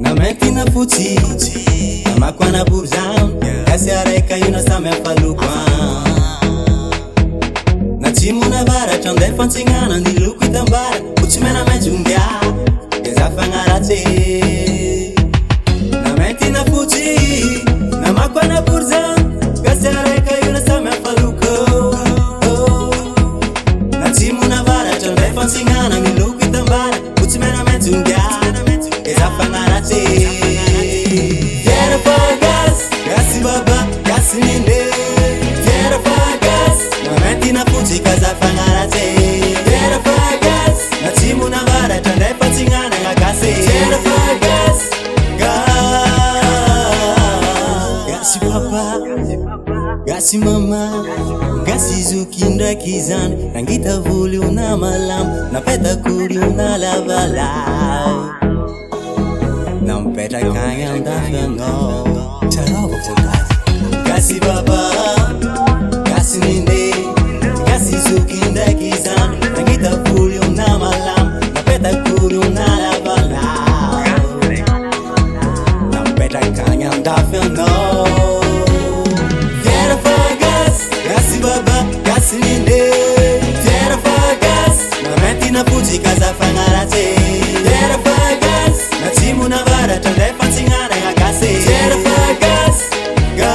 Nametina futi Nama kwa na burzam Kasi areka yuna same falukwa Na timu na vara Chande fantingana Ni luku itambara Uchimena mejungia Geza fangarate Nametina futi Nama kwa na burzam Kasi areka yuna same falukwa Na timu na vara Chande fantingana Ni luku itambara Uchimena mejungia Geza fangarate Viera fagas Gasi baba, gasi ninde Viera fagas Nametina futi kaza fangarate Viera fagas Na timu na vara Tande fatingana nga gasi Viera fagas Gasi papa Gasi mama Gasi zukinda kizan Nangita vuli una malam Napeta kuri una lavala Nampeta kaya ndafyango Tarogo fugazi Gasi baba Gasi ninde Gasi zukinda kizan Nangita vuli una malam Napeta kuri una lavala Nampeta kaya ndafyango Viera fagas Gasi baba Gasi ninde Viera fagas Nametina futi kaza fangarate Viera fagas Na timu na vara Tande fatingana nga gasi Viera fagas Ga